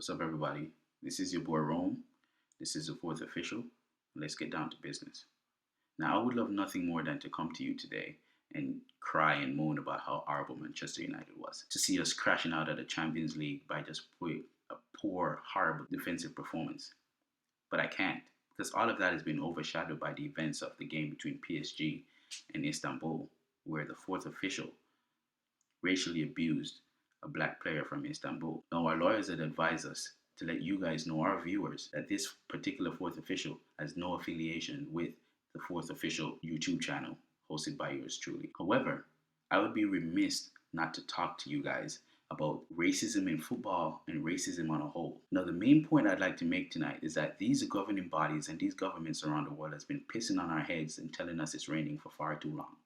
What's up, everybody? This is your boy Rome. This is the fourth official. Let's get down to business. Now, I would love nothing more than to come to you today and cry and moan about how horrible Manchester United was. To see us crashing out of the Champions League by just putting a poor, horrible defensive performance. But I can't, because all of that has been overshadowed by the events of the game between PSG and Istanbul, where the fourth official racially abused a black player from Istanbul. Now, our lawyers had advised us to let you guys know, our viewers, that this particular fourth official has no affiliation with the fourth official YouTube channel hosted by yours truly. However, I would be remiss not to talk to you guys about racism in football and racism on a whole. Now, the main point I'd like to make tonight is that these governing bodies and these governments around the world has been pissing on our heads and telling us it's raining for far too long.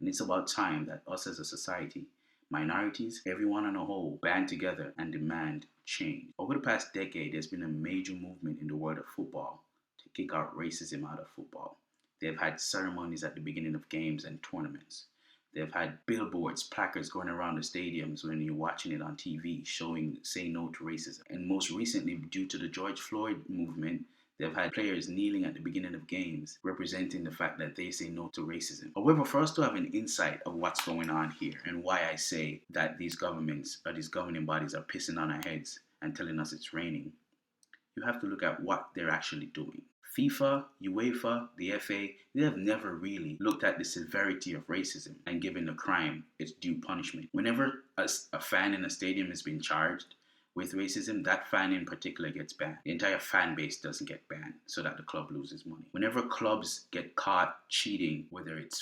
And it's about time that us as a society, minorities, everyone on a whole, band together and demand change. Over the past decade, there's been a major movement in the world of football to kick out racism out of football. They've had ceremonies at the beginning of games and tournaments. They've had billboards, placards going around the stadiums when you're watching it on TV showing say no to racism. And most recently, due to the George Floyd movement, they've had players kneeling at the beginning of games representing the fact that they say no to racism. However, for us to have an insight of what's going on here and why I say that these governments or these governing bodies are pissing on our heads and telling us it's raining, you have to look at what they're actually doing. FIFA, UEFA, the FA, they have never really looked at the severity of racism and given the crime its due punishment. Whenever a fan in a stadium has been charged with racism, that fan in particular gets banned. The entire fan base doesn't get banned so that the club loses money. Whenever clubs get caught cheating, whether it's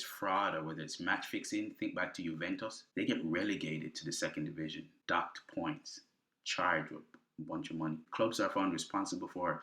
fraud or whether it's match fixing, think back to Juventus, they get relegated to the second division, docked points, charged with a bunch of money. Clubs are found responsible for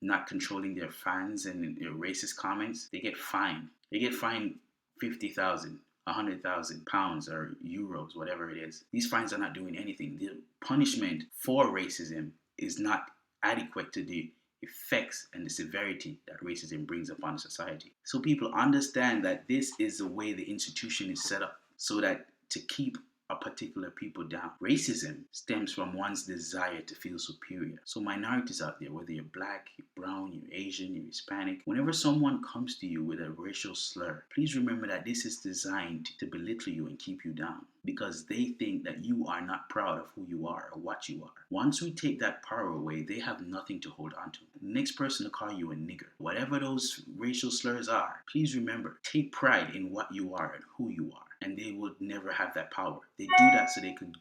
not controlling their fans and their racist comments. They get fined. They get fined 50,000. £100,000 or euros, whatever it is. These fines are not doing anything. The punishment for racism is not adequate to the effects and the severity that racism brings upon society. So people understand that this is the way the institution is set up, so that to keep a particular people down. Racism stems from one's desire to feel superior. So minorities out there, whether you're black, you're brown, you're Asian, you're Hispanic, whenever someone comes to you with a racial slur, please remember that this is designed to belittle you and keep you down, because they think that you are not proud of who you are or what you are. Once we take that power away, they have nothing to hold on to. The next person to call you a nigger, whatever those racial slurs are, please remember, take pride in what you are and who you are. And they would never have that power. They do that so they could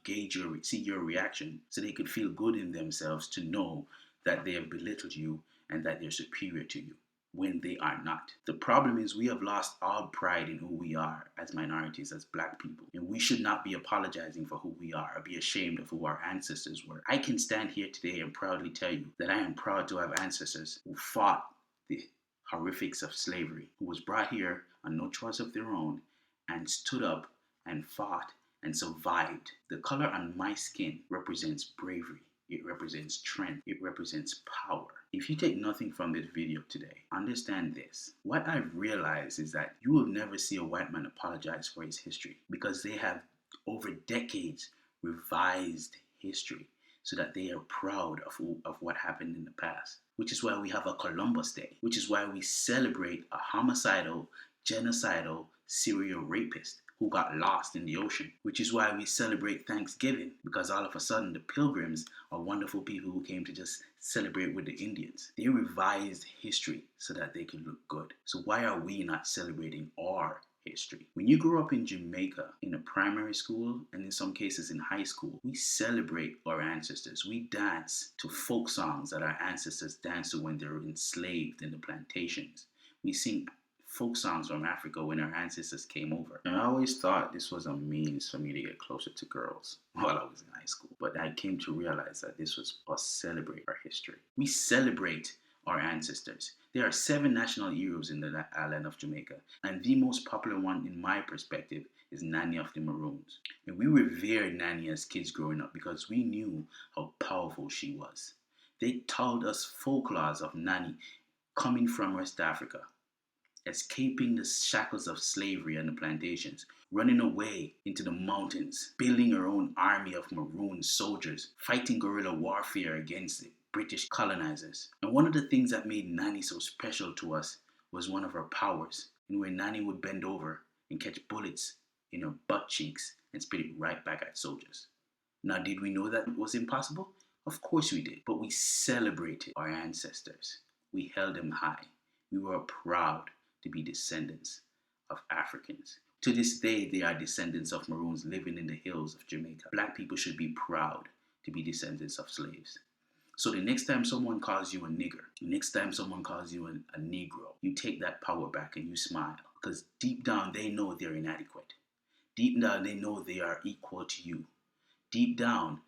see your reaction, so they could feel good in themselves to know that they have belittled you and that they're superior to you, when they are not. The problem is we have lost all pride in who we are as minorities, as black people. And we should not be apologizing for who we are or be ashamed of who our ancestors were. I can stand here today and proudly tell you that I am proud to have ancestors who fought the horrifics of slavery, who was brought here on no choice of their own, and stood up and fought and survived. The color on my skin represents bravery. It represents strength. It represents power. If you take nothing from this video today, understand this. What I've realized is that you will never see a white man apologize for his history, because they have over decades revised history so that they are proud of what happened in the past. Which is why we have a Columbus Day. Which is why we celebrate a homicidal, genocidal serial rapist who got lost in the ocean. Which is why we celebrate Thanksgiving, because all of a sudden the Pilgrims are wonderful people who came to just celebrate with the Indians. They revised history so that they could look good. So why are we not celebrating our history? When you grow up in Jamaica, in a primary school, and in some cases in high school, we celebrate our ancestors. We dance to folk songs that our ancestors danced to when they were enslaved in the plantations. We sing folk songs from Africa when our ancestors came over. And I always thought this was a means for me to get closer to girls while I was in high school. But I came to realize that this was us celebrate our history. We celebrate our ancestors. There are 7 national heroes in the island of Jamaica, and the most popular one in my perspective is Nanny of the Maroons. And we revered Nanny as kids growing up because we knew how powerful she was. They told us folklores of Nanny coming from West Africa, escaping the shackles of slavery and the plantations, running away into the mountains, building her own army of maroon soldiers, fighting guerrilla warfare against the British colonizers. And one of the things that made Nanny so special to us was one of her powers, and where Nanny would bend over and catch bullets in her butt cheeks and spit it right back at soldiers. Now, did we know that was impossible? Of course we did, but we celebrated our ancestors. We held them high. We were proud to be descendants of Africans. To this day, they are descendants of Maroons living in the hills of Jamaica. Black people should be proud to be descendants of slaves. So the next time someone calls you a nigger, the next time someone calls you a Negro, you take that power back and you smile. Because deep down, they know they're inadequate. Deep down, they know they are equal to you. Deep down,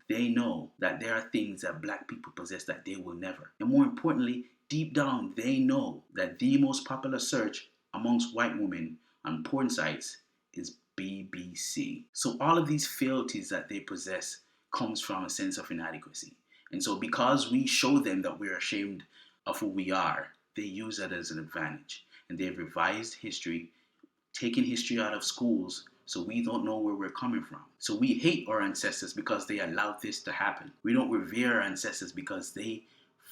they know that there are things that black people possess that they will never. And more importantly, deep down, they know that the most popular search amongst white women on porn sites is BBC. So all of these frailties that they possess comes from a sense of inadequacy. And so because we show them that we're ashamed of who we are, they use that as an advantage. And they've revised history, taken history out of schools, so we don't know where we're coming from. So we hate our ancestors because they allowed this to happen. We don't revere our ancestors because they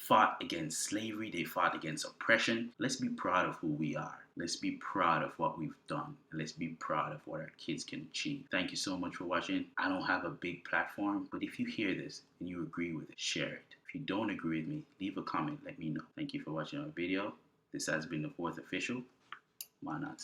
fought against slavery, they fought against oppression. Let's be proud of who we are. Let's be proud of what we've done. And let's be proud of what our kids can achieve. Thank you so much for watching. I don't have a big platform, but if you hear this and you agree with it, share it. If you don't agree with me, leave a comment, let me know. Thank you for watching our video. This has been the 4th Official. Manas.